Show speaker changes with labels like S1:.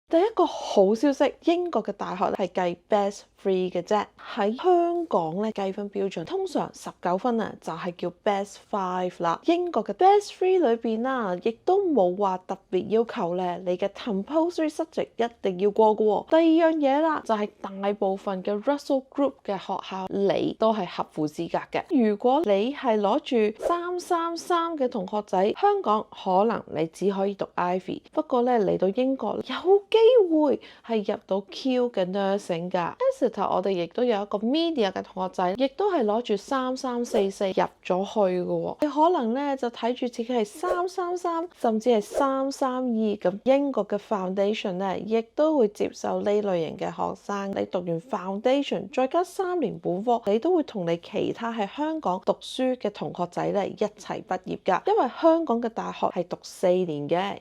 S1: 第一個好消息，英國嘅大學係計 Best 3嘅啫。喺香港咧計分標準，通常19分啊就係叫 Best 5啦。英國嘅 Best 3裏邊啦，亦都冇話特別要求咧，你嘅 compulsory subject 一定要過嘅喎。第二樣嘢啦，就係大部分嘅 Russell Group 嘅學校，你都係合乎資格嘅。如果你係攞住333嘅同學仔，香港可能你只可以讀 Ivy， 不過咧嚟到英國有機會係入到 Q 嘅 nursing 㗎。Exeter 我哋亦都有一個 media 嘅同學仔，亦都係攞住3344入咗去嘅喎。你可能咧就睇住自己係333，甚至係332咁。英國嘅 foundation 咧，亦都會接受呢類型嘅學生。你讀完 foundation 再加3年本科，你都會同你其他喺香港讀書嘅同學仔咧一齊畢業㗎。因為香港嘅大學係讀4年嘅，